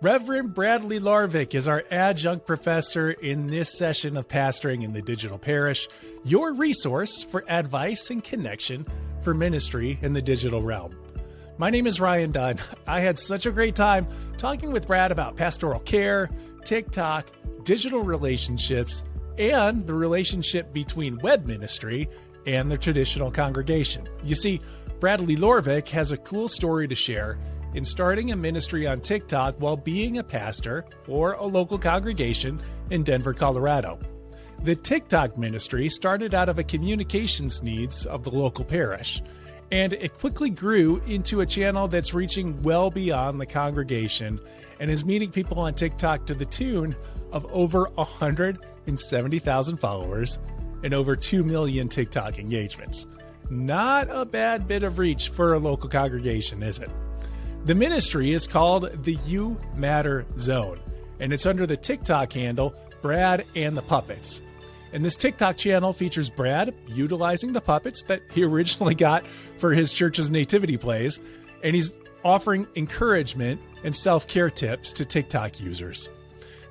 Reverend Bradley Lorvik is our adjunct professor in this session of Pastoring in the Digital Parish, your resource for advice and connection for ministry in the digital realm. My name is Ryan Dunn. I had such a great time talking with Brad about pastoral care, TikTok, digital relationships, and the relationship between web ministry and the traditional congregation. You see, Bradley Lorvik has a cool story to share in starting a ministry on TikTok while being a pastor for a local congregation in Denver, Colorado. The TikTok ministry started out of a communications needs of the local parish, and it quickly grew into a channel that's reaching well beyond the congregation and is meeting people on TikTok to the tune of over 170,000 followers and over 2 million TikTok engagements. Not a bad bit of reach for a local congregation, is it? The ministry is called the You Matter Zone, and it's under the TikTok handle Brad and the Puppets. And this TikTok channel features Brad utilizing the puppets that he originally got for his church's nativity plays, and he's offering encouragement and self-care tips to TikTok users.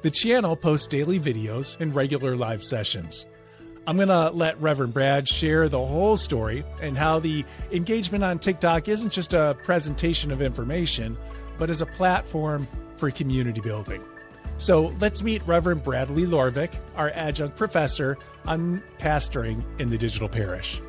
The channel posts daily videos and regular live sessions. I'm going to let Reverend Brad share the whole story and how the engagement on TikTok isn't just a presentation of information, but is a platform for community building. So let's meet Reverend Bradley Lorvik, our adjunct professor on pastoring in the digital parish.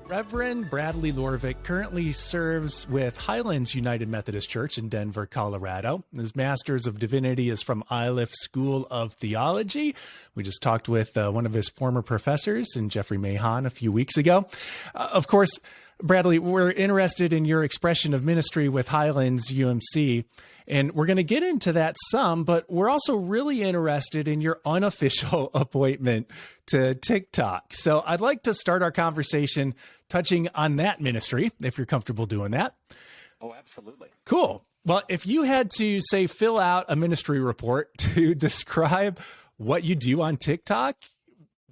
Reverend Bradley Lorvik currently serves with Highlands United Methodist Church in Denver, Colorado. His Master's of Divinity is from Iliff School of Theology. We just talked with one of his former professors, in Jeffrey Mahan, a few weeks ago. Of course, Bradley, we're interested in your expression of ministry with Highlands UMC, and we're going to get into that some, but we're also really interested in your unofficial appointment to TikTok. So I'd like to start our conversation touching on that ministry, if you're comfortable doing that. Oh, absolutely. Cool. Well, if you had to, say, fill out a ministry report to describe what you do on TikTok,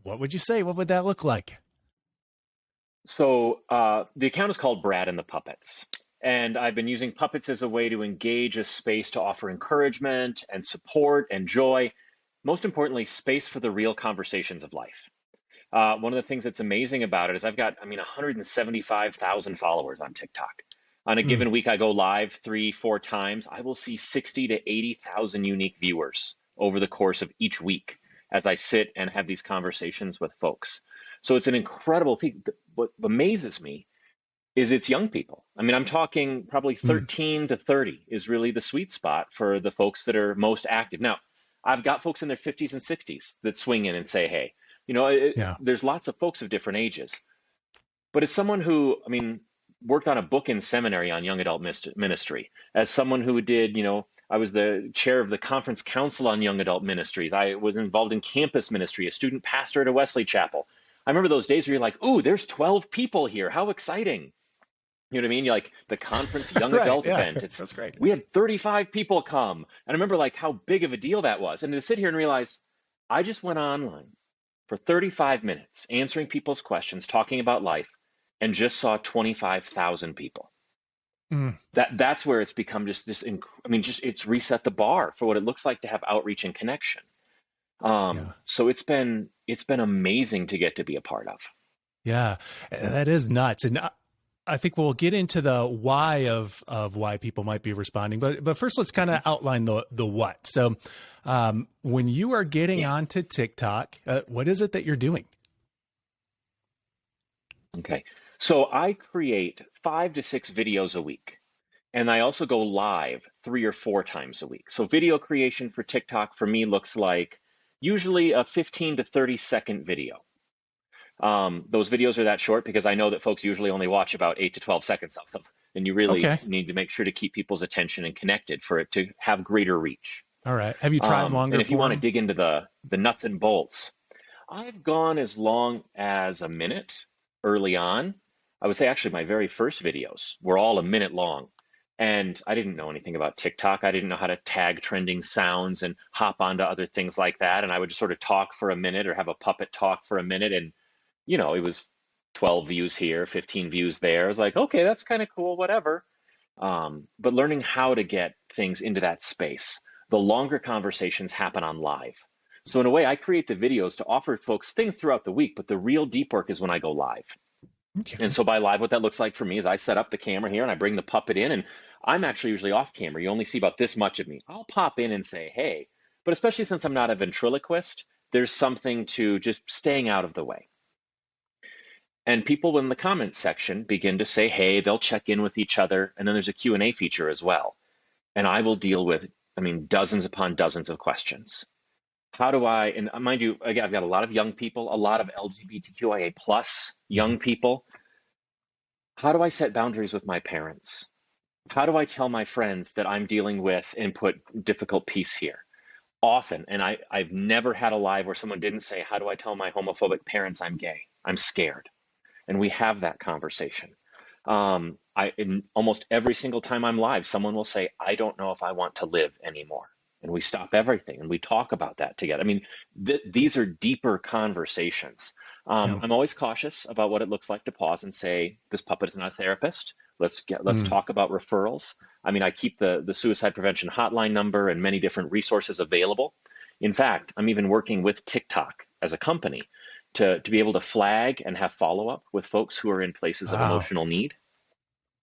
what would you say? What would that look like? So the account is called Brad and the Puppets. And I've been using puppets as a way to engage a space to offer encouragement and support and joy. Most importantly, space for the real conversations of life. One of the things that's amazing about it is I've got, 175,000 followers on TikTok. On a given week, I go live 3-4 times. I will see 60 to 80,000 unique viewers over the course of each week as I sit and have these conversations with folks. So it's an incredible thing. What amazes me is it's young people. I'm talking probably 13 to 30 is really the sweet spot for the folks that are most active. Now, I've got folks in their 50s and 60s that swing in and say, hey, there's lots of folks of different ages. But as someone who, worked on a book in seminary on young adult ministry, as someone who did, I was the chair of the conference council on young adult ministries. I was involved in campus ministry, a student pastor at a Wesley chapel. I remember those days where you're like, ooh, there's 12 people here. How exciting. You know what I mean? You're like the conference young adult event. That's great. We had 35 people come. And I remember like how big of a deal that was. And to sit here and realize I just went online for 35 minutes answering people's questions, talking about life, and just saw 25,000 people. That's where it's become just this, it's reset the bar for what it looks like to have outreach and connection. So it's been amazing to get to be a part of. Yeah, that is nuts. And I think we'll get into the why of why people might be responding, but first let's kind of outline the what. So when you are getting onto TikTok, what is it that you're doing? Okay. So I create 5 to 6 videos a week, and I also go live 3 or 4 times a week. So video creation for TikTok for me looks like usually a 15 to 30 second video. Those videos are that short because I know that folks usually only watch about 8 to 12 seconds of them. And you really need to make sure to keep people's attention and connected for it to have greater reach. All right. Have you tried longer? And if you want to dig into the nuts and bolts, I've gone as long as a minute early on. I would say actually my very first videos were all a minute long. And I didn't know anything about TikTok. I didn't know how to tag trending sounds and hop onto other things like that. And I would just sort of talk for a minute or have a puppet talk for a minute. And, it was 12 views here, 15 views there. I was like, okay, that's kind of cool, whatever. but learning how to get things into that space. The longer conversations happen on live. So in a way, I create the videos to offer folks things throughout the week, but the real deep work is when I go live. Okay. And so by live, what that looks like for me is I set up the camera here and I bring the puppet in, and I'm actually usually off camera. You only see about this much of me. I'll pop in and say, hey, but especially since I'm not a ventriloquist, there's something to just staying out of the way. And people in the comments section begin to say, hey, they'll check in with each other. And then there's a Q&A feature as well. And I will deal with, dozens upon dozens of questions. How do I, and mind you, again, I've got a lot of young people, a lot of LGBTQIA plus young people. How do I set boundaries with my parents? How do I tell my friends that I'm dealing with and put difficult piece here? Often, and I've never had a live where someone didn't say, how do I tell my homophobic parents I'm gay? I'm scared. And we have that conversation. In almost every single time I'm live, someone will say, I don't know if I want to live anymore. And we stop everything and we talk about that together. These are deeper conversations. Yeah. I'm always cautious about what it looks like to pause and say, this puppet is not a therapist. Let's talk about referrals. I keep the suicide prevention hotline number and many different resources available. In fact, I'm even working with TikTok as a company to be able to flag and have follow-up with folks who are in places of emotional need.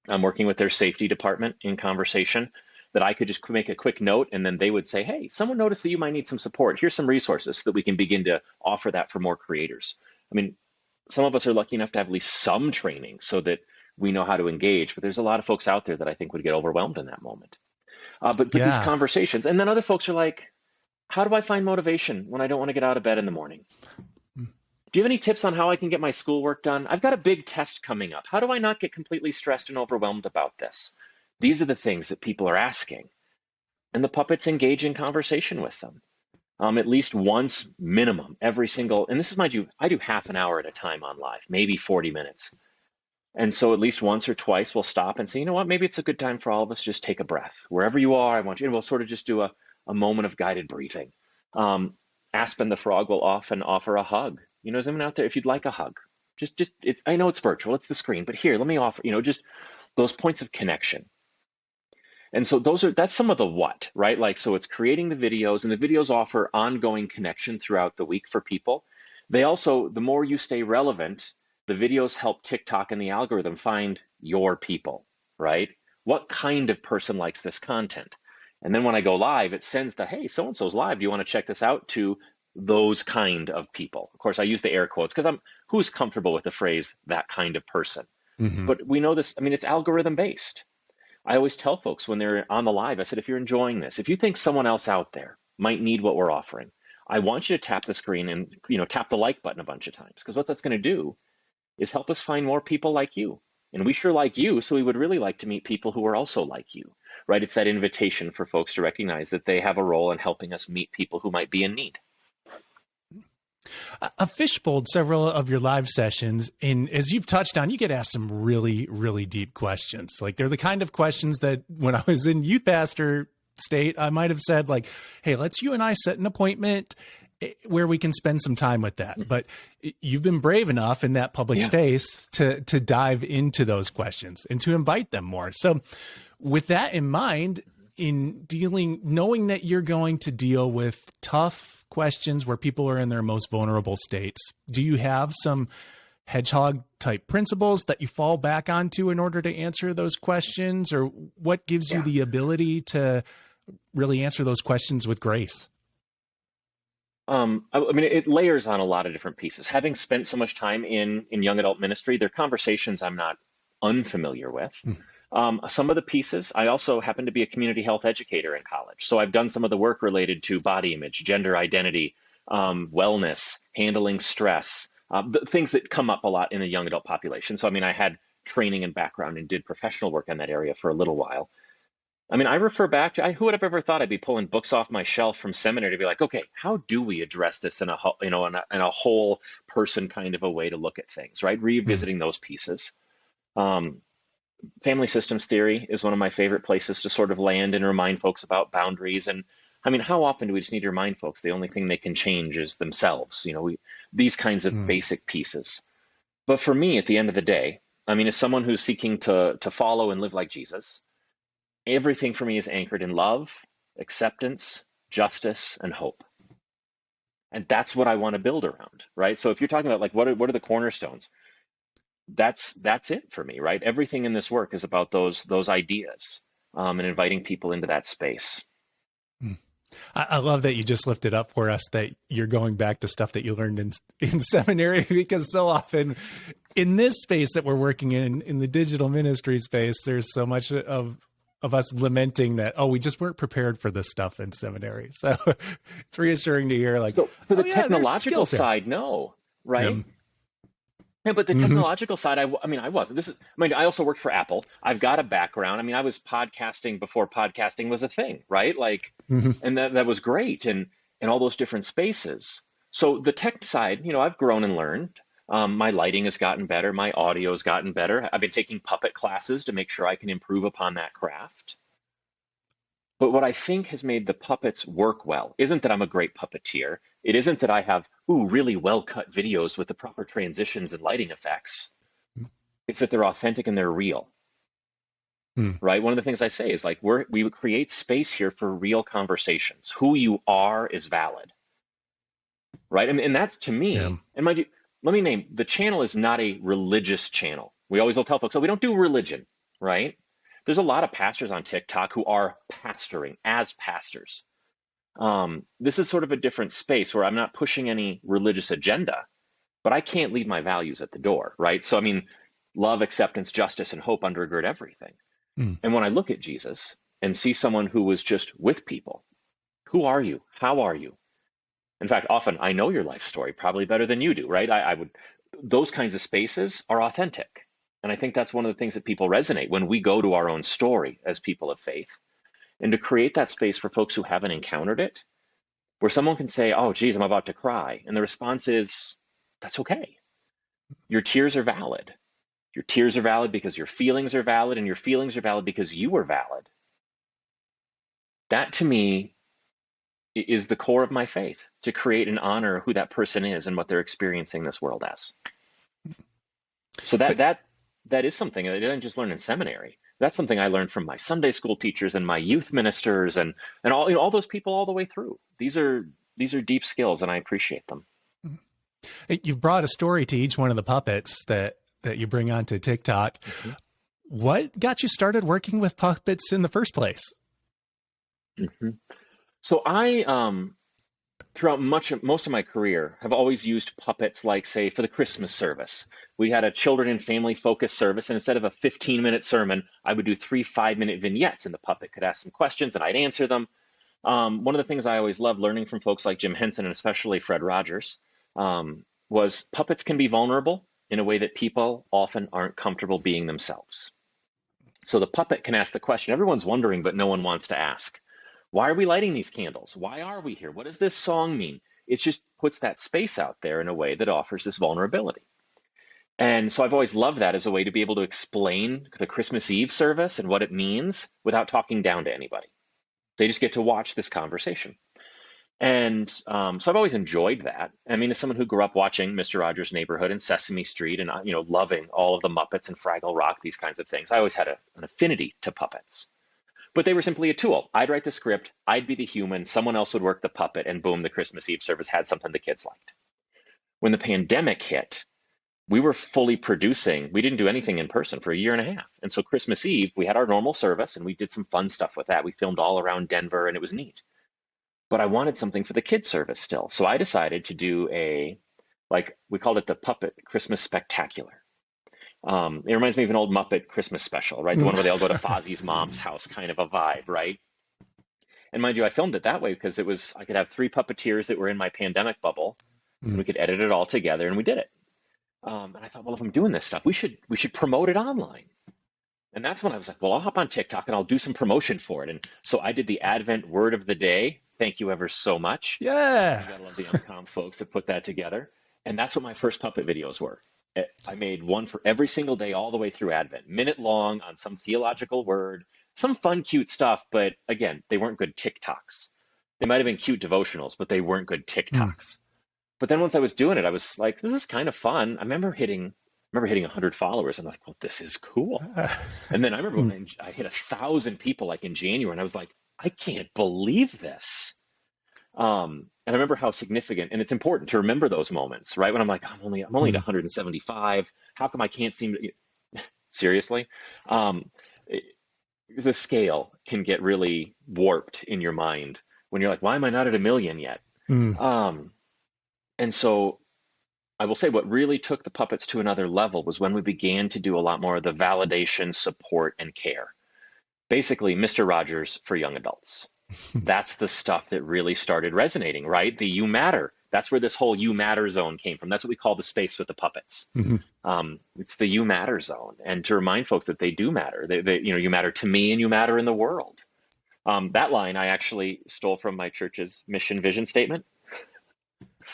I'm working with their safety department in conversation that I could just make a quick note and then they would say, hey, someone noticed that you might need some support. Here's some resources so that we can begin to offer that for more creators. Some of us are lucky enough to have at least some training so that we know how to engage, but there's a lot of folks out there that I think would get overwhelmed in that moment. But these conversations, and then other folks are like, how do I find motivation when I don't want to get out of bed in the morning? Do you have any tips on how I can get my schoolwork done? I've got a big test coming up. How do I not get completely stressed and overwhelmed about this? These are the things that people are asking. And the puppets engage in conversation with them. At least once minimum, every single, and this is, mind you, I do half an hour at a time on live, maybe 40 minutes. And so at least once or twice we'll stop and say, you know what, maybe it's a good time for all of us to just take a breath. Wherever you are, I want you, and we'll sort of just do a moment of guided breathing. Aspen the frog will often offer a hug. Is anyone out there, if you'd like a hug, just I know it's virtual, it's the screen, but here, let me offer, just those points of connection. And so that's some of the what, right? So it's creating the videos, and the videos offer ongoing connection throughout the week for people. They also, the more you stay relevant, the videos help TikTok and the algorithm find your people, right? What kind of person likes this content? And then when I go live, it sends hey, so-and-so's live. Do you want to check this out? To those kind of people. Of course, I use the air quotes because who's comfortable with the phrase, that kind of person? Mm-hmm. But we know this, it's algorithm based. I always tell folks when they're on the live, I said, if you're enjoying this, if you think someone else out there might need what we're offering, I want you to tap the screen and, tap the like button a bunch of times, because what that's going to do is help us find more people like you. And we sure like you, so we would really like to meet people who are also like you, right? It's that invitation for folks to recognize that they have a role in helping us meet people who might be in need. I've fishbowled several of your live sessions, and as you've touched on, you get asked some really, really deep questions. They're the kind of questions that when I was in youth pastor state, I might have said hey, let's you and I set an appointment where we can spend some time with that. But you've been brave enough in that public space to dive into those questions and to invite them more. So with that in mind, in knowing that you're going to deal with tough questions where people are in their most vulnerable states, do you have some hedgehog type principles that you fall back onto in order to answer those questions? Or what gives you the ability to really answer those questions with grace? It layers on a lot of different pieces. Having spent so much time in young adult ministry, there are conversations I'm not unfamiliar with. Some of the pieces, I also happen to be a community health educator in college. So I've done some of the work related to body image, gender identity, wellness, handling stress, the things that come up a lot in the young adult population. So, I had training and background and did professional work in that area for a little while. I refer back to, who would have ever thought I'd be pulling books off my shelf from seminary to be like, okay, how do we address this in a whole person kind of a way to look at things, right? Revisiting those pieces. Family systems theory is one of my favorite places to sort of land and remind folks about boundaries. And how often do we just need to remind folks the only thing they can change is themselves? These kinds of basic pieces. But for me, at the end of the day, as someone who's seeking to follow and live like Jesus, everything for me is anchored in love, acceptance, justice, and hope. And that's what I want to build around, right? So if you're talking about like what are the cornerstones, that's it for me, right? Everything in this work is about those ideas, and inviting people into that space. I love that you just lifted up for us that you're going back to stuff that you learned in seminary, because so often in this space that we're working in the digital ministry space, there's so much of us lamenting that, oh, we just weren't prepared for this stuff in seminary. So it's reassuring to hear, like, So for the oh, yeah, technological side, no, right? Yeah. Yeah, but the technological side, I mean, I wasn't. I also worked for Apple. I've got a background. I mean, I was podcasting before podcasting was a thing, right? Like, and that was great, and all those different spaces. So the tech side, I've grown and learned. My lighting has gotten better. My audio has gotten better. I've been taking puppet classes to make sure I can improve upon that craft. But what I think has made the puppets work well isn't that I'm a great puppeteer. It isn't that I have, really well-cut videos with the proper transitions and lighting effects. It's that they're authentic and they're real, right? One of the things I say is like, we would create space here for real conversations. Who you are is valid, right? And that's to me, and mind you, let me name, the channel is not a religious channel. We always will tell folks, oh, we don't do religion, right? There's a lot of pastors on TikTok who are pastoring as pastors. This is sort of a different space where I'm not pushing any religious agenda, but I can't leave my values at the door, right? So, I mean, love, acceptance, justice, and hope undergird everything. And when I look at Jesus and see someone who was just with people, who are you? How are you? In fact, often I know your life story probably better than you do, right? Those kinds of spaces are authentic. And I think that's one of the things that people resonate when we go to our own story as people of faith. And to create that space for folks who haven't encountered it, where someone can say, oh, geez, I'm about to cry. And the response is, that's okay. Your tears are valid. Your tears are valid because your feelings are valid, and your feelings are valid because you are valid. That to me is the core of my faith, to create and honor who that person is and what they're experiencing this world as. So that is something I didn't just learn in seminary. That's something I learned from my Sunday school teachers and my youth ministers and all those people all the way through. These are deep skills, and I appreciate them. You've brought a story to each one of the puppets that you bring onto TikTok. What got you started working with puppets in the first place? So I, throughout most of my career, have always used puppets, like, say, for the Christmas service. We had a children and family focused service, and instead of a 15-minute sermon, I would do 3 5-minute vignettes, and the puppet could ask some questions and I'd answer them. One of the things I always loved learning from folks like Jim Henson and especially Fred Rogers was puppets can be vulnerable in a way that people often aren't comfortable being themselves. So the puppet can ask the question everyone's wondering, but no one wants to ask. Why are we lighting these candles? Why are we here? What does this song mean? It just puts that space out there in a way that offers this vulnerability. And so I've always loved that as a way to be able to explain the Christmas Eve service and what it means without talking down to anybody. They just get to watch this conversation. And so I've always enjoyed that. I mean, as someone who grew up watching Mr. Rogers' Neighborhood and Sesame Street and, loving all of the Muppets and Fraggle Rock, these kinds of things, I always had an affinity to puppets. But they were simply a tool. I'd write the script, I'd be the human, someone else would work the puppet, and boom, the Christmas Eve service had something the kids liked. When the pandemic hit, we were fully producing. We didn't do anything in person for 1.5 years. And so Christmas Eve, we had our normal service and we did some fun stuff with that. We filmed all around Denver and it was neat. But I wanted something for the kids service still. So I decided to do we called it the Puppet Christmas Spectacular. It reminds me of an old Muppet Christmas special, right? The one where they all go to Fozzie's mom's house, kind of a vibe, right? And mind you, I filmed it that way because I could have 3 puppeteers that were in my pandemic bubble, and we could edit it all together, and we did it. And I thought, well, if I'm doing this stuff, we should promote it online. And that's when I was like, well, I'll hop on TikTok and I'll do some promotion for it. And so I did the Advent word of the day. Thank you ever so much. Yeah. I gotta love the Uncom folks that put that together. And that's what my first puppet videos were. I made one for every single day all the way through Advent, minute long on some theological word, some fun, cute stuff. But again, they weren't good TikToks. They might have been cute devotionals, but they weren't good TikToks. But then once I was doing it, I was like, this is kind of fun. I remember hitting remember hitting 100 followers. I'm like, well, this is cool. And then I remember when I hit 1,000 people like in January, and I was like, I can't believe this. And I remember how significant, and it's important to remember those moments, right? When I'm like, I'm only at 175. How come I can't seem to, seriously? Um, it- the scale can get really warped in your mind when you're like, why am I not at 1 million yet? Mm. Um, and so I will say what really took the puppets to another level was when we began to do a lot more of the validation, support, and care. Basically, Mr. Rogers for young adults. That's the stuff that really started resonating, right? The you matter. That's where this whole you matter zone came from. That's what we call the space with the puppets. Mhm. It's the you matter zone. And to remind folks that they do matter. You matter to me and you matter in the world. That line I actually stole from my church's mission vision statement.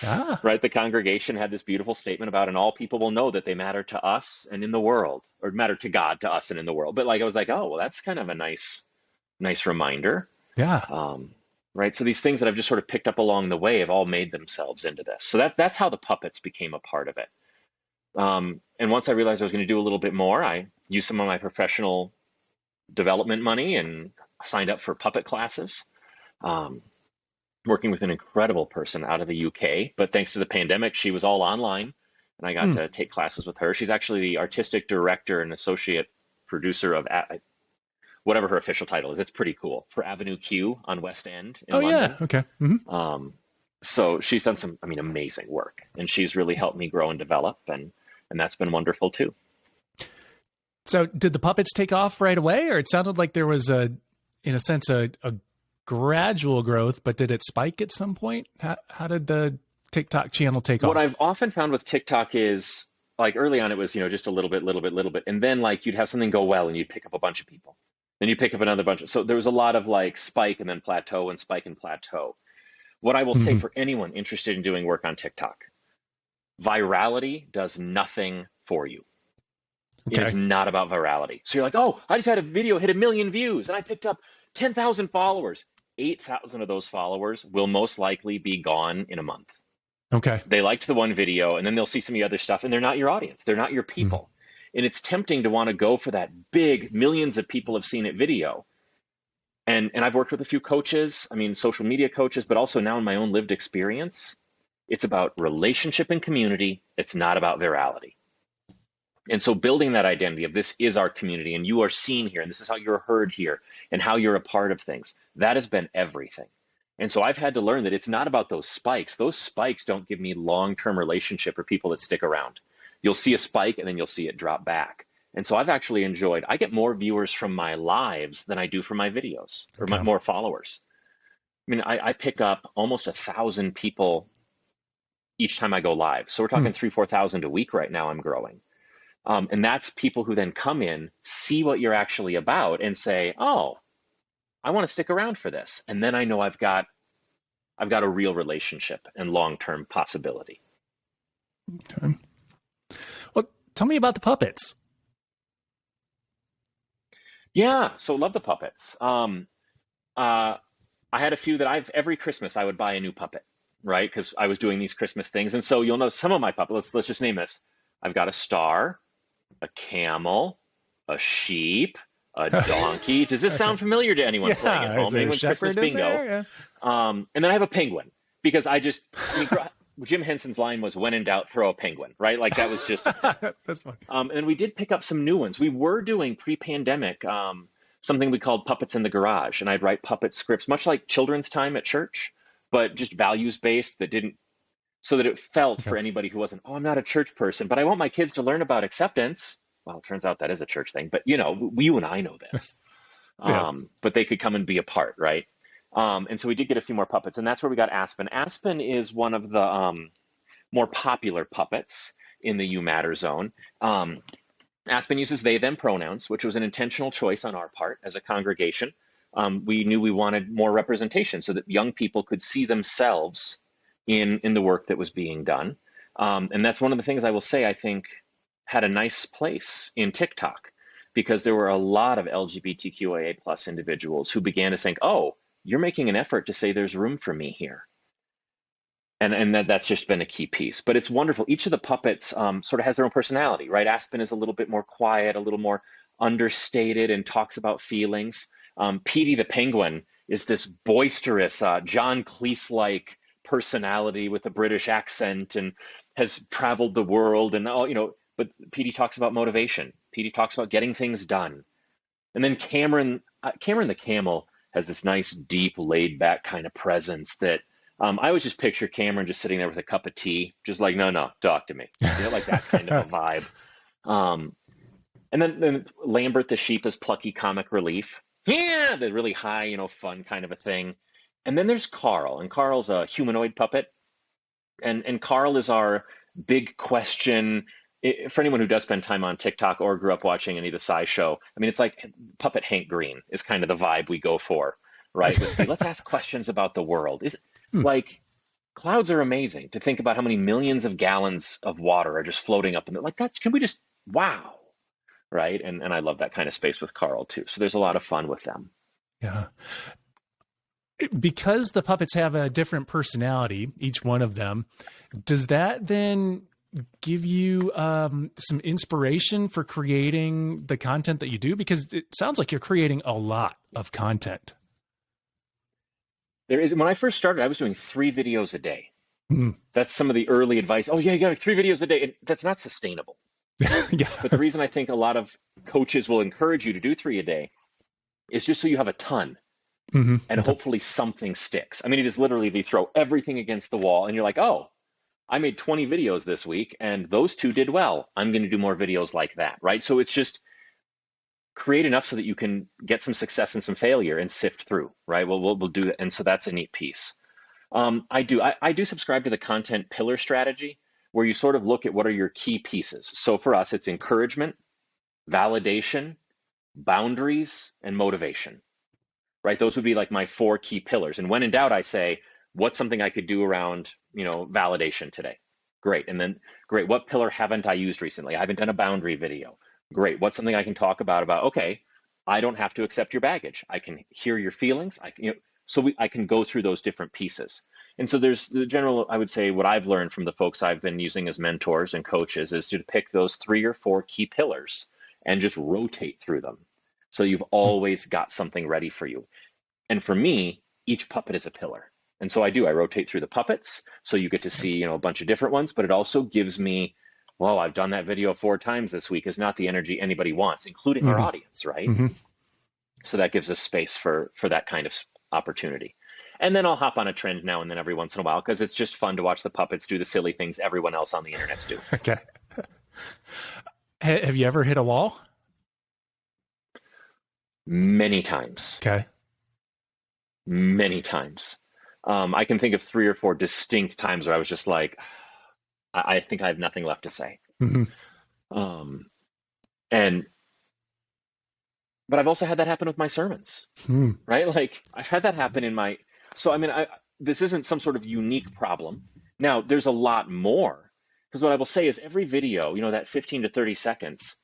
Ah, Right? The congregation had this beautiful statement about, and all people will know that they matter to us and in the world, or matter to God, to us and in the world. But like, I was like, oh, well, that's kind of a nice reminder. yeah. Um, right. So these things that I've just sort of picked up along the way have all made themselves into this. So that's how the puppets became a part of it. And once I realized I was going to do a little bit more, I used some of my professional development money and signed up for puppet classes. Um, Working with an incredible person out of the UK. But thanks to the pandemic, she was all online, and I got Mm. to take classes with her. She's actually the artistic director and associate producer of whatever her official title is. It's pretty cool, for Avenue Q on West End in Oh, yeah. London. Okay. Hmm. So she's done some, amazing work, and she's really helped me grow and develop, and that's been wonderful too. So did the puppets take off right away, or it sounded like there was in a sense, a gradual growth, but did it spike at some point? How did the TikTok channel take What off? I've often found with TikTok is, like, early on it was, just a little bit, little bit, and then like you'd have something go well and you'd pick up a bunch of people. Then you pick up another bunch. So there was a lot of like spike and then plateau and spike and plateau. What I will say Hmm. for anyone interested in doing work on TikTok, virality does nothing for you. It is Okay. not about virality. So you're like, oh, I just had a video hit 1 million views and I picked up 10,000 followers. 8,000 of those followers will most likely be gone in a month. Okay. They liked the one video and then they'll see some of the other stuff, and they're not your audience. They're not your Mm. people. And it's tempting to want to go for that big, millions of people have seen it video. And I've worked with a few coaches, social media coaches, but also now in my own lived experience, it's about relationship and community. It's not about virality. And so building that identity of this is our community and you are seen here and this is how you're heard here and how you're a part of things, that has been everything. And so I've had to learn that it's not about those spikes. Those spikes don't give me long-term relationship or people that stick around. You'll see a spike and then you'll see it drop back. And so I've actually enjoyed, I get more viewers from my lives than I do from my videos, or Okay. more followers. I pick up almost 1,000 people each time I go live. So we're Hmm. talking 4,000 a week right now. I'm growing. And that's people who then come in, see what you're actually about, and say, "Oh, I want to stick around for this." And then I know I've got a real relationship and long-term possibility. Okay. Well, tell me about the puppets. Yeah, so love the puppets. Uh, I had a few that every Christmas I would buy a new puppet, right? Because I was doing these Christmas things, and so you'll know some of my puppets. Let's just name this. I've got a star, a camel, a sheep, a donkey. Does this Okay. sound familiar to anyone playing at Yeah. Is home? there a Anyone's Christmas shepherd in bingo? there? Yeah. And then I have a penguin because Jim Henson's line was, "When in doubt, throw a penguin," right? Like that was just. That's funny. And we did pick up some new ones. We were doing pre-pandemic something we called Puppets in the Garage, and I'd write puppet scripts, much like children's time at church, but just values based that didn't, so that it felt Okay. for anybody who wasn't, oh, I'm not a church person, but I want my kids to learn about acceptance. Well, it turns out that is a church thing, but you and I know this. Yeah. But they could come and be a part, right? And so we did get a few more puppets, and that's where we got Aspen. Aspen is one of the more popular puppets in the You Matter zone. Aspen uses they, them pronouns, which was an intentional choice on our part as a congregation. We knew we wanted more representation so that young people could see themselves in the work that was being done. And that's one of the things I will say I think had a nice place in TikTok, because there were a lot of LGBTQIA plus individuals who began to think, oh, you're making an effort to say there's room for me here. And that's just been a key piece. But it's wonderful. Each of the puppets sort of has their own personality, right? Aspen is a little bit more quiet, a little more understated, and talks about feelings. Petey the penguin is this boisterous, John Cleese-like personality with a British accent and has traveled the world and all, but Petey talks about motivation. Petey talks about getting things done. And then Cameron the camel has this nice, deep, laid back kind of presence that I always just picture Cameron just sitting there with a cup of tea, just like, no, talk to me. Like that kind of a vibe. Um, and then Lambert the sheep is plucky comic relief. Yeah, the really high, fun kind of a thing. And then there's Carl, and Carl's a humanoid puppet. And Carl is our big question. For anyone who does spend time on TikTok or grew up watching any of the SciShow, I mean, it's like Puppet Hank Green is kind of the vibe we go for, right? Let's ask questions about the world. Is like clouds are amazing to think about how many millions of gallons of water are just floating up in it. Like can we just, wow, right? And I love that kind of space with Carl too. So there's a lot of fun with them. Yeah. Because the puppets have a different personality, each one of them, does that then give you some inspiration for creating the content that you do? Because it sounds like you're creating a lot of content. When I first started, I was doing 3 videos a day. That's some of the early advice. Oh yeah, you got 3 videos a day. That's not sustainable. Yeah. But the reason I think a lot of coaches will encourage you to do 3 a day is just so you have a ton. And hopefully something sticks. I mean, it is literally they throw everything against the wall and you're like, oh, I made 20 videos this week and those 2 did well. I'm going to do more videos like that, right? So it's just create enough so that you can get some success and some failure and sift through, right? We'll do that. And so that's a neat piece. I do subscribe to the content pillar strategy where you sort of look at what are your key pieces. So for us, it's encouragement, validation, boundaries, and motivation. Right? Those would be like my 4 key pillars. And when in doubt, I say, what's something I could do around, validation today? Great. And then, great, what pillar haven't I used recently? I haven't done a boundary video. Great. What's something I can talk about, okay, I don't have to accept your baggage. I can hear your feelings. I can go through those different pieces. And so there's the general, I would say, what I've learned from the folks I've been using as mentors and coaches is to pick those 3 or 4 key pillars and just rotate through them. So you've always got something ready for you. And for me, each puppet is a pillar. And so I rotate through the puppets. So you get to see, a bunch of different ones, but it also gives me, well, I've done that video 4 times this week is not the energy anybody wants, including our audience, right? So that gives us space for that kind of opportunity. And then I'll hop on a trend now and then every once in a while, because it's just fun to watch the puppets do the silly things everyone else on the internet's do. Okay. Have you ever hit a wall? Many times. Okay. Many times. I can think of 3 or 4 distinct times where I was just like, I think I have nothing left to say. But I've also had that happen with my sermons, right? Like I've had that happen so I mean, this isn't some sort of unique problem. Now there's a lot more, because what I will say is every video, that 15 to 30 seconds,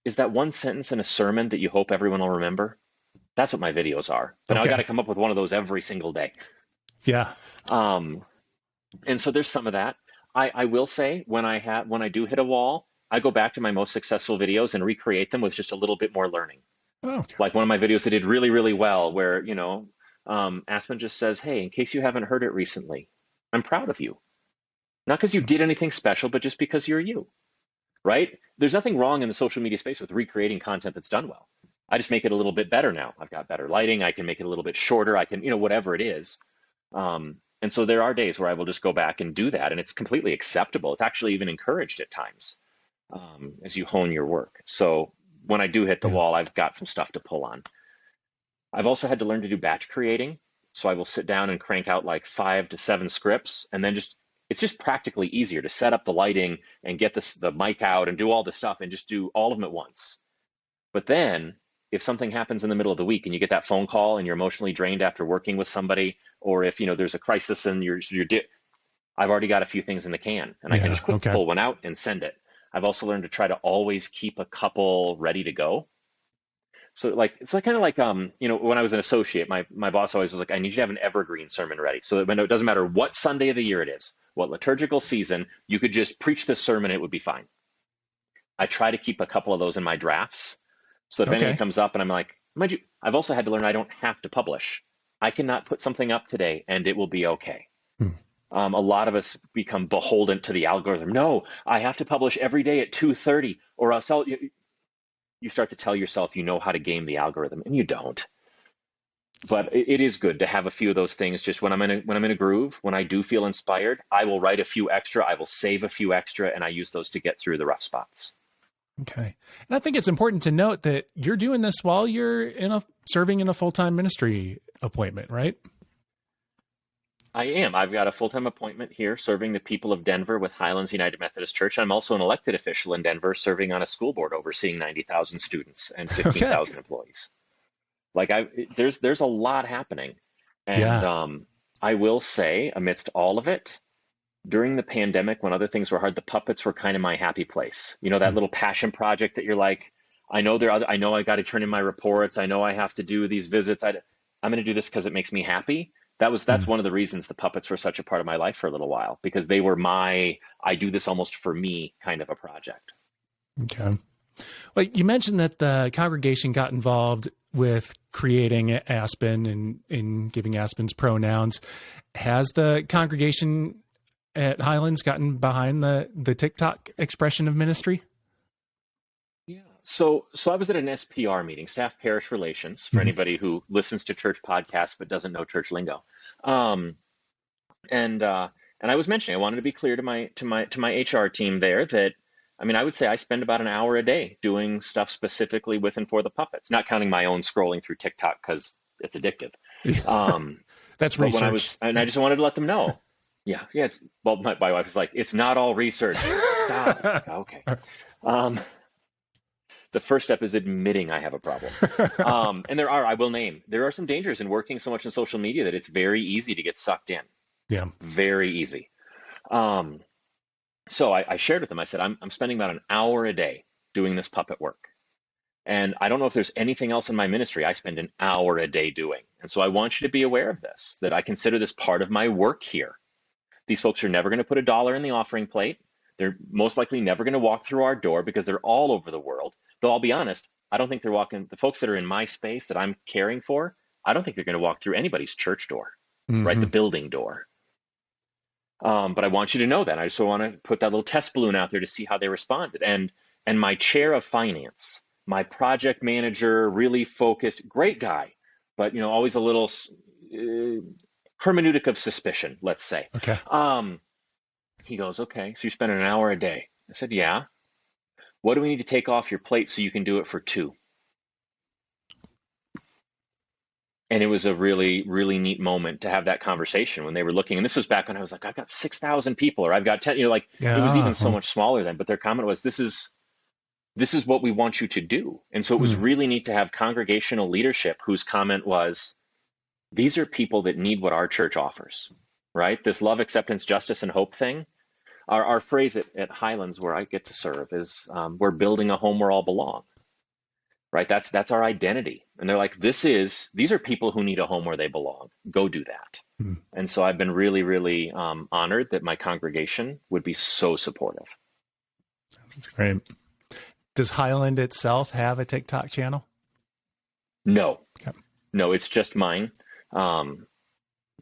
is that one sentence in a sermon that you hope everyone will remember. That's what my videos are. But now I got to come up with one of those every single day. Yeah. And so there's some of that. I will say when I do hit a wall, I go back to my most successful videos and recreate them with just a little bit more learning. Oh. Like one of my videos that did really, really well, where, Aspen just says, hey, in case you haven't heard it recently, I'm proud of you. Not because you did anything special, but just because you're you, right? There's nothing wrong in the social media space with recreating content that's done well. I just make it a little bit better now. I've got better lighting. I can make it a little bit shorter. I can, whatever it is. And so there are days where I will just go back and do that. And it's completely acceptable. It's actually even encouraged at times as you hone your work. So when I do hit the wall, I've got some stuff to pull on. I've also had to learn to do batch creating. So I will sit down and crank out like 5 to 7 scripts, and then it's just practically easier to set up the lighting and get the mic out and do all the stuff and just do all of them at once. But then if something happens in the middle of the week and you get that phone call and you're emotionally drained after working with somebody, or if, there's a crisis and I've already got a few things in the can and I can just pull one out and send it. I've also learned to try to always keep a couple ready to go. So like it's like kind of like when I was an associate, my boss always was like, I need you to have an evergreen sermon ready, so that when it doesn't matter what Sunday of the year it is, what liturgical season, you could just preach this sermon, it would be fine. I try to keep a couple of those in my drafts, so if anything Okay. comes up and I'm like, mind you, I've also had to learn I don't have to publish. I cannot put something up today and it will be okay. Hmm. A lot of us become beholden to the algorithm. No, I have to publish every day at 2:30, or else you start to tell yourself you know how to game the algorithm, and you don't. But it is good to have a few of those things. Just when I'm in a groove, when I do feel inspired, I will write a few extra. I will save a few extra, and I use those to get through the rough spots. Okay. And I think it's important to note that you're doing this while you're serving in a full-time ministry appointment, right? I am. I've got a full-time appointment here serving the people of Denver with Highlands United Methodist Church. I'm also an elected official in Denver serving on a school board overseeing 90,000 students and Okay. 15,000 employees. Like there's a lot happening. And Yeah. I will say, amidst all of it, during the pandemic, when other things were hard, the puppets were kind of my happy place. You know, that Hmm. little passion project that you're like, I know I got to turn in my reports. I know I have to do these visits. I'm going to do this because it makes me happy. That's Hmm. one of the reasons the puppets were such a part of my life for a little while, because they were I do this almost for me kind of a project. Okay. Well, you mentioned that the congregation got involved with creating Aspen and in giving Aspen's pronouns. Has the congregation at Highlands gotten behind the TikTok expression of ministry? Yeah. So I was at an SPR meeting, Staff Parish Relations, for Mhm. anybody who listens to church podcasts but doesn't know church lingo. Um, and I was mentioning I wanted to be clear to my HR team there that I would say I spend about an hour a day doing stuff specifically with and for the puppets, not counting my own scrolling through TikTok because it's addictive. Um, That's but research. I just wanted to let them know. Yeah. My wife was like, it's not all research. Stop. Like, okay. Um, the first step is admitting I have a problem. And I will name, there are some dangers in working so much on social media that it's very easy to get sucked in. Yeah. Very easy. Um, so I shared with them, I said, I'm spending about an hour a day doing this puppet work. And I don't know if there's anything else in my ministry I spend an hour a day doing. And so I want you to be aware of this, that I consider this part of my work here. These folks are never going to put $1 in the offering plate. They're most likely never going to walk through our door because they're all over the world. Though I'll be honest, I don't think they're walking, the folks that are in my space that I'm caring for, I don't think they're going to walk through anybody's church door, right? The Hmm. building door. But I want you to know that. I just want to put that little test balloon out there to see how they responded. And my chair of finance, my project manager, really focused, great guy, but always a little hermeneutic of suspicion, let's say. Okay. He goes, okay, so you're spending an hour a day. I said, yeah. What do we need to take off your plate so you can do it for 2? And it was a really, really neat moment to have that conversation when they were looking. And this was back when I was like, I've got 6,000 people, or I've got 10, it was even so Yeah. much smaller then. But their comment was, this is what we want you to do. And so it was Hmm. really neat to have congregational leadership whose comment was, these are people that need what our church offers, right? This love, acceptance, justice, and hope thing. Our phrase at Highlands, where I get to serve, is we're building a home where all belong. Right? That's our identity. And they're like, these are people who need a home where they belong. Go do that. Hmm. And so I've been really, really honored that my congregation would be so supportive. That's great. Does Highland itself have a TikTok channel? No, Okay. no, it's just mine.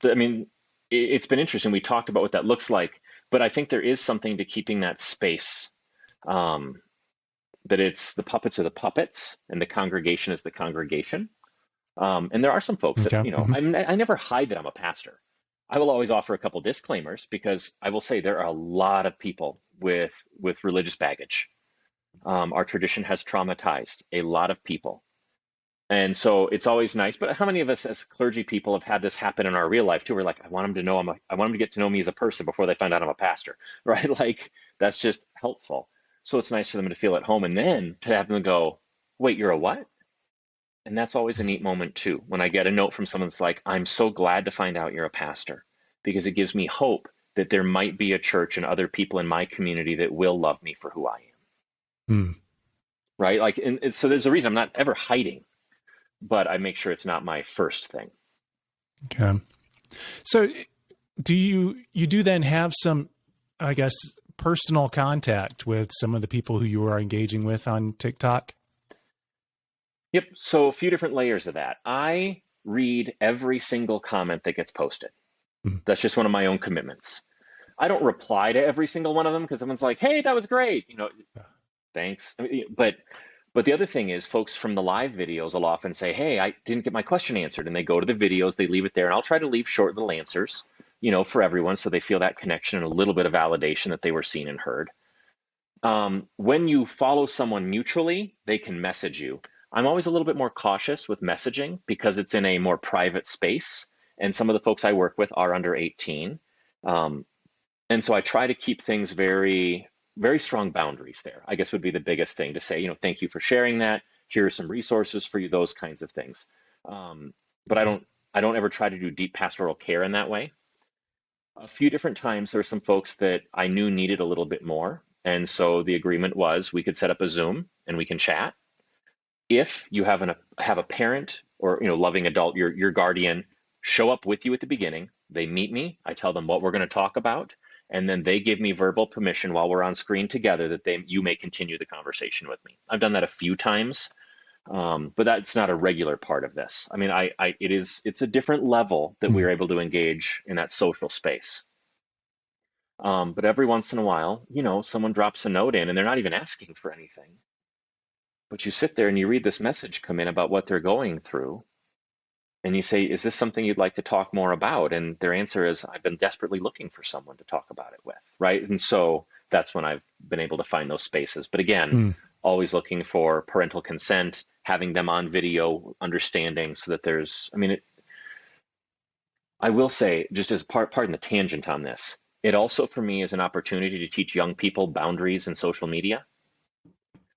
It's been interesting. We talked about what that looks like, but I think there is something to keeping that space. That it's the puppets are the puppets and the congregation is the congregation. And there are some folks that, Okay. Hmm. I never hide that I'm a pastor. I will always offer a couple disclaimers because I will say there are a lot of people with religious baggage. Our tradition has traumatized a lot of people. And so it's always nice. But how many of us as clergy people have had this happen in our real life too? We're like, I want them to know I want them to get to know me as a person before they find out I'm a pastor, right? Like that's just helpful. So it's nice for them to feel at home and then to have them go, wait, you're a what? And that's always a neat moment too. When I get a note from someone that's like, I'm so glad to find out you're a pastor because it gives me hope that there might be a church and other people in my community that will love me for who I am. Hmm. Right? Like, and so there's a reason I'm not ever hiding. but I make sure it's not my first thing. Okay. So do you do then have some, I guess, personal contact with some of the people who you are engaging with on TikTok? Yep. So a few different layers of that. I read every single comment that gets posted. Mhm. That's just one of my own commitments. I don't reply to every single one of them because someone's like, "Hey, that was great," thanks. But the other thing is, folks from the live videos will often say, "Hey, I didn't get my question answered," and they go to the videos, they leave it there, and I'll try to leave short little answers, for everyone, so they feel that connection and a little bit of validation that they were seen and heard. When you follow someone mutually, they can message you. I'm always a little bit more cautious with messaging because it's in a more private space, and some of the folks I work with are under 18. And so I try to keep things very, very strong boundaries there, I guess would be the biggest thing to say, thank you for sharing that. Here are some resources for you, those kinds of things. But I don't ever try to do deep pastoral care in that way. A few different times there were some folks that I knew needed a little bit more. And so the agreement was we could set up a Zoom and we can chat. If you have a parent or loving adult, your guardian, show up with you at the beginning, they meet me, I tell them what we're going to talk about, and then they give me verbal permission while we're on screen together that you may continue the conversation with me. I've done that a few times, but that's not a regular part of this. I mean, it's a different level that we're able to engage in that social space. But every once in a while, someone drops a note in and they're not even asking for anything. But you sit there and you read this message come in about what they're going through. And you say, is this something you'd like to talk more about? And their answer is, I've been desperately looking for someone to talk about it with, right? And so that's when I've been able to find those spaces. But again, always looking for parental consent, having them on video, understanding so that I will say, just as pardon the tangent on this, it also for me is an opportunity to teach young people boundaries in social media.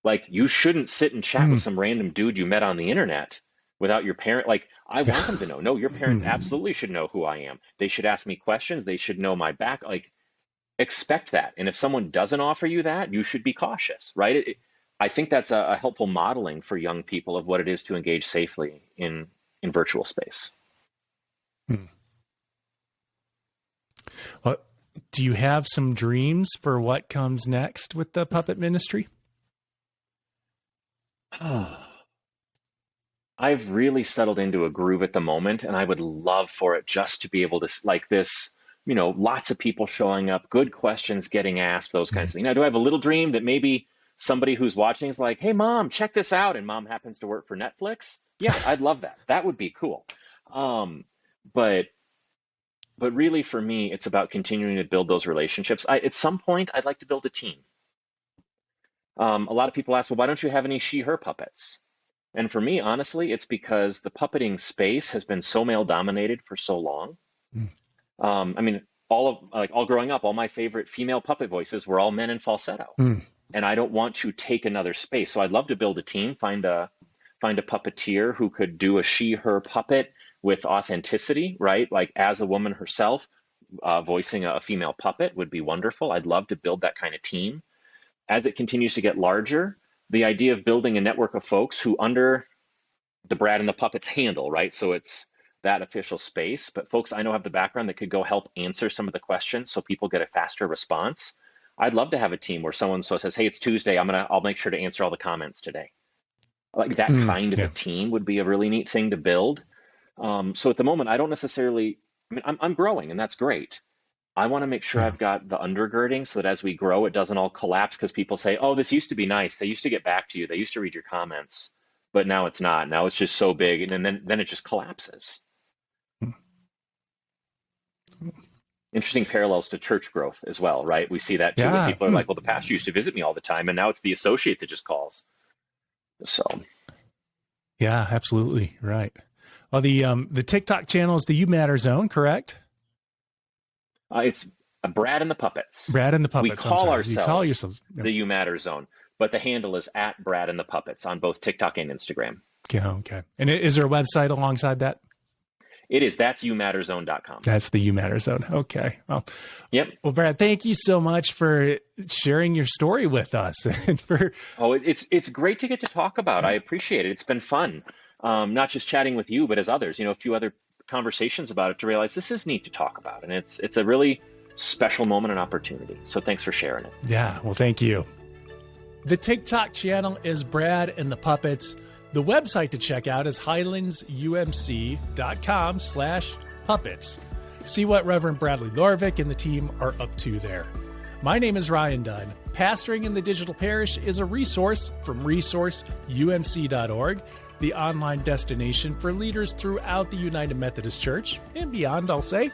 Like, you shouldn't sit and chat with some random dude you met on the internet without your parent. Like, I want them to know. No, your parents absolutely should know who I am. They should ask me questions. They should know my back. Like, expect that. And if someone doesn't offer you that, you should be cautious, right? I think that's a helpful modeling for young people of what it is to engage safely in virtual space. Well, do you have some dreams for what comes next with the puppet ministry? I've really settled into a groove at the moment, and I would love for it just to be able to, like this, lots of people showing up, good questions getting asked, those kinds of things. Now, do I have a little dream that maybe somebody who's watching is like, hey, Mom, check this out, and Mom happens to work for Netflix? Yeah, I'd love that. That would be cool. But really, for me, it's about continuing to build those relationships. At some point, I'd like to build a team. A lot of people ask, well, why don't you have any she-her puppets? And for me, honestly, it's because the puppeting space has been so male dominated for so long. I mean, all growing up, all my favorite female puppet voices were all men in falsetto. And I don't want to take another space. So I'd love to build a team, find a puppeteer who could do a she-her puppet with authenticity, right? Like, as a woman herself, voicing a female puppet would be wonderful. I'd love to build that kind of team. As it continues to get larger, the idea of building a network of folks who under the Brad and the Puppets handle, right? So it's that official space, but folks I know have the background that could go help answer some of the questions so people get a faster response. I'd love to have a team where someone says, hey, it's Tuesday, I'll make sure to answer all the comments today. Like, that kind of a team would be a really neat thing to build. So at the moment, I don't necessarily, I'm growing, and that's great. I want to make sure I've got the undergirding so that as we grow, it doesn't all collapse because people say, oh, this used to be nice. They used to get back to you. They used to read your comments, but now it's not. Now it's just so big. And then it just collapses. Interesting parallels to church growth as well, right? We see that too. Where people are like, well, the pastor used to visit me all the time, and now it's the associate that just calls. So. Yeah, absolutely. Right. Well, the TikTok channel is the You Matter Zone, correct? It's Brad and the Puppets. Brad and the Puppets. We call ourselves the You Matter Zone, but the handle is at Brad and the Puppets on both TikTok and Instagram. Okay. And is there a website alongside that? It is. That's youmatterzone.com. That's the You Matter Zone. Okay. Well, yep. Well, Brad, thank you so much for sharing your story with us. And it's great to get to talk about. I appreciate it. It's been fun. not just chatting with you, but as others, a few other conversations about it to realize this is neat to talk about. And it's a really special moment and opportunity. So thanks for sharing it. Yeah, well, thank you. The TikTok channel is Brad and the Puppets. The website to check out is highlandsumc.com/puppets. See what Reverend Bradley Lorvik and the team are up to there. My name is Ryan Dunn. Pastoring in the Digital Parish is a resource from resourceumc.org, the online destination for leaders throughout the United Methodist Church and beyond, I'll say.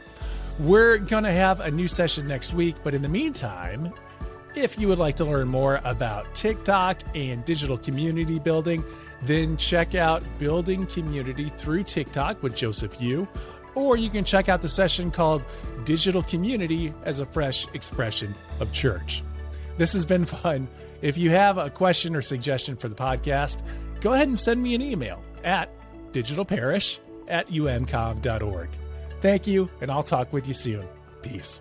We're going to have a new session next week, but in the meantime, if you would like to learn more about TikTok and digital community building, then check out Building Community Through TikTok with Joseph Yu, or you can check out the session called Digital Community as a Fresh Expression of Church. This has been fun. If you have a question or suggestion for the podcast, go ahead and send me an email at digitalparish@umcom.org. Thank you, and I'll talk with you soon. Peace.